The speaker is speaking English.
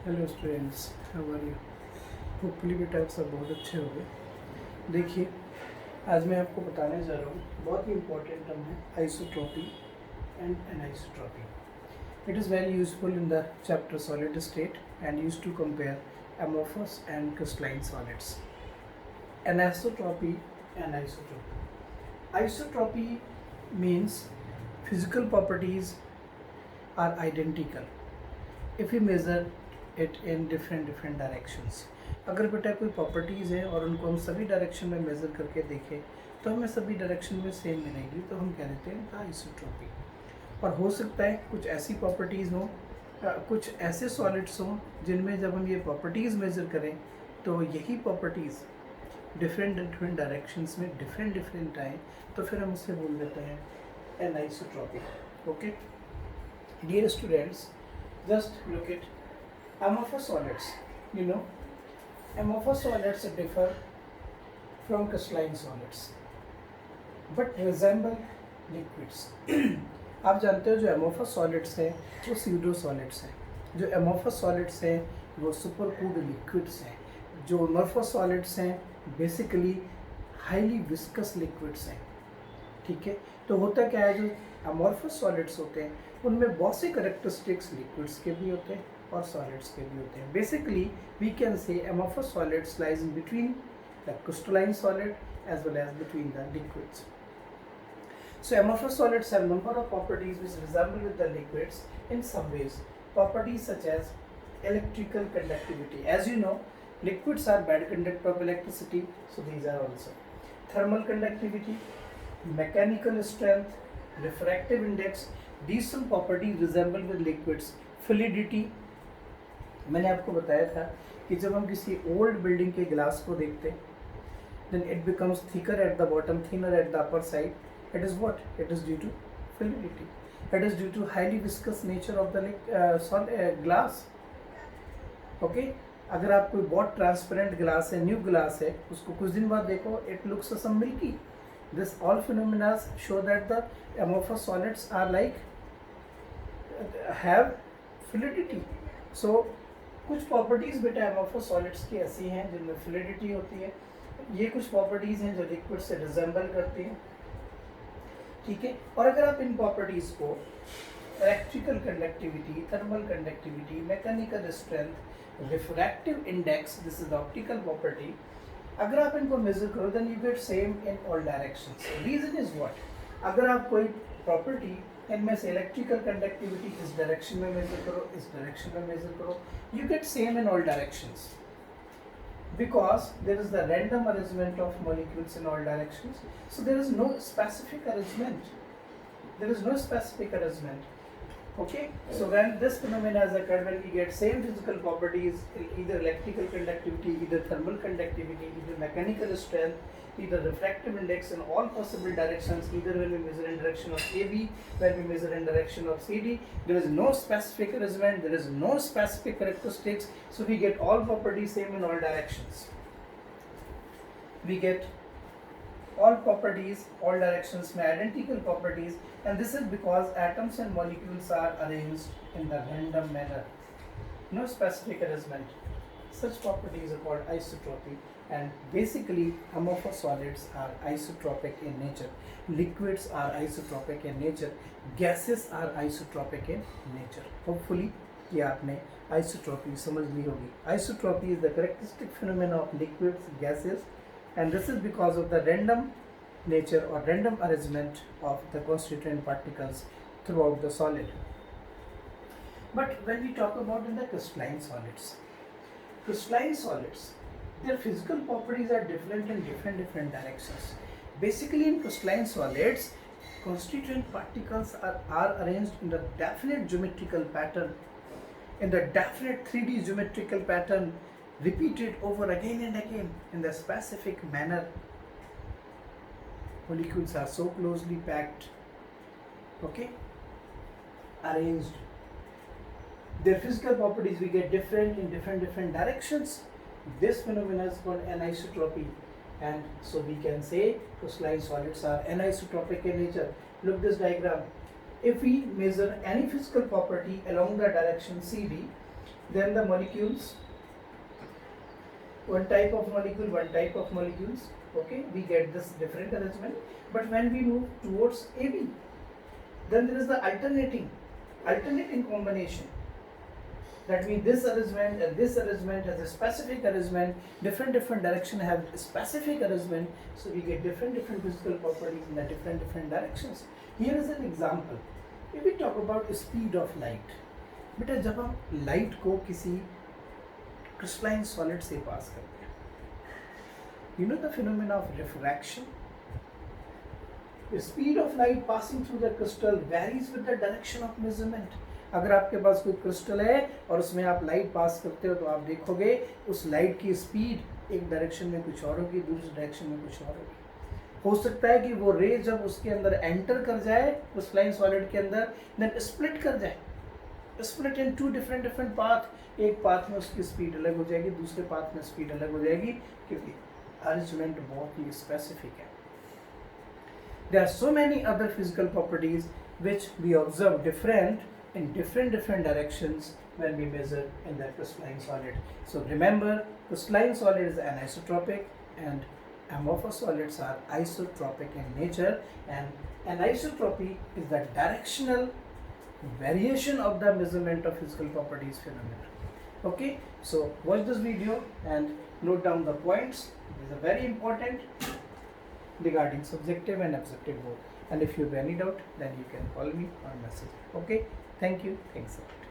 Hello students, how are you. Hopefully बेटा आप सब बहुत अच्छे हो गए। देखिए, आज मैं आपको बताने जा रहा हूँ, बहुत ही इंपॉर्टेंट टर्म है isotropy and anisotropy. It is very useful in the chapter solid state and use to compare amorphous and crystalline solids. Anisotropy and isotropy. Isotropy means physical properties are identical if we measure it in different directions. अगर बेटा कोई properties है और उनको हम सभी direction में measure करके देखें तो हमें सभी डायरेक्शन में सेम मिलेगी, तो हम कह देते हैं आइसोट्रॉपी। और हो सकता है कुछ ऐसी प्रॉपर्टीज़ हों, कुछ ऐसे सॉलिड्स हों जिनमें जब हम ये प्रॉपर्टीज़ मेज़र करें तो यही प्रॉपर्टीज़ डिफरेंट डायरेक्शंस में डिफरेंट आए, तो फिर हम उसे बोल देते हैं anisotropy. Okay dear students, just look at amorphous solids. You know, amorphous solids differ from crystalline solids but resemble liquids. आप जानते हो जो amorphous solids हैं वो pseudo solids हैं, जो amorphous solids हैं वो supercooled liquids हैं, जो amorphous solids हैं बेसिकली हाईली विस्कस लिक्विड्स हैं। ठीक है, तो होता क्या है, जो अमॉर्फस सॉलिड्स होते हैं उनमें बहुत से करेक्टरिस्टिक्स लिक्विड्स के भी होते हैं और सॉलिड्स के भी होते हैं। Basically we can say amorphous solids lies in between the crystalline solid as well as between the liquids. So amorphous solids have number of properties which resemble with the liquids in some ways. Properties such as electrical conductivity. As you know, liquids are bad conductor of electricity, so these are also. Thermal conductivity, mechanical strength, refractive index, these some properties resemble with liquids. Fluidity, मैंने आपको बताया था कि जब हम किसी old building के glass को देखते हैं then it becomes thicker at the bottom, thinner at the upper side. It is what? It is due to fluidity. It is due to highly viscous nature of the glass. Okay? अगर आप कोई बहुत transparent glass है, new glass है, उसको कुछ दिन बाद देखो, it looks some milky. This all phenomena show that the amorphous solids are like have fluidity. So कुछ प्रॉपर्टीज बेटा amorphous solids की ऐसी हैं जिनमें fluidity होती है. ये कुछ प्रॉपर्टीज हैं जो लिक्विड से रिजेंबल करती हैं. ठीक है, और अगर आप इन प्रॉपर्टीज को electrical conductivity, thermal conductivity, mechanical strength, refractive index, this is the optical property, अगर आप इनको मेजर करो then you get same in all directions. Reason is what? अगर आप कोई प्रॉपर्टी इनमें से इलेक्ट्रिकल कंडक्टिविटी इस डायरेक्शन में मेजर करो, इस डायरेक्शन में मेजर करो, you get same in all directions because there is the random arrangement of molecules in all directions. So there is no specific arrangement. There is no specific arrangement. Okay, so when this phenomena is occurred, when we get same physical properties, either electrical conductivity, either thermal conductivity, either mechanical strength, either refractive index in all possible directions, either when we measure in direction of AB, when we measure in direction of CD, there is no specific arrangement, there is no specific characteristics, so we get all properties same in all directions. We get all properties, all directions में identical properties, and this is because atoms and molecules are arranged in the random manner. No specific arrangement. Such properties are called isotropy, and basically amorphous solids are isotropic in nature. Liquids are isotropic in nature. Gases are isotropic in nature. Hopefully ये आपने isotropy समझ ली होगी. Isotropy is the characteristic phenomena of liquids, gases, and this is because of the random nature or random arrangement of the constituent particles throughout the solid. But when we talk about in the crystalline solids, their physical properties are different in different directions. Basically in crystalline solids, constituent particles are arranged in the definite geometrical pattern, in the definite 3D geometrical pattern, repeated over again and again in the specific manner. Molecules are so closely packed, okay, arranged. Their physical properties we get different in different directions. This phenomenon is called anisotropy, and so we can say crystalline solids are anisotropic in nature. Look this diagram. If we measure any physical property along the direction CD, Then the molecules, one type of molecule, one type of molecules. Okay, we get this different arrangement. But when we move towards AB, then there is the alternating combination. That means this arrangement and this arrangement has a specific arrangement, different direction have specific arrangement, so we get different physical properties in the different directions. Here is an example. If we talk about speed of light, बेटा जब हम light को किसी crystalline solid से पास करते हैं, you know the phenomena of refraction. The speed of light passing through the crystal varies with the direction of measurement. अगर आपके पास कोई क्रिस्टल है और उसमें आप लाइट पास करते हो तो आप देखोगे उस लाइट की स्पीड एक डायरेक्शन में कुछ और होगी, दूसरी डायरेक्शन में कुछ और होगी। हो सकता है कि वो रे जब उसके अंदर एंटर कर जाए क्रिस्टलाइन सॉलिड के अंदर, देन स्प्लिट कर जाए, split into different path. एक पाथ में उसकी स्पीड अलग हो जाएगी, दूसरे पाथ में स्पीड अलग हो जाएगी, क्योंकि अरेंजमेंट बहुत ही स्पेसिफिक है। There are so many other physical properties which we observe different in different directions when we measure in the crystalline solid. So remember, crystalline solid is anisotropic and amorphous solids are isotropic in nature, and anisotropy is the directional variation of the measurement of physical properties phenomena. Okay, so watch this video and note down the points. These are very important regarding subjective and objective both. And if you have any doubt, then you can call me or message. Okay, thank you. Thanks a lot.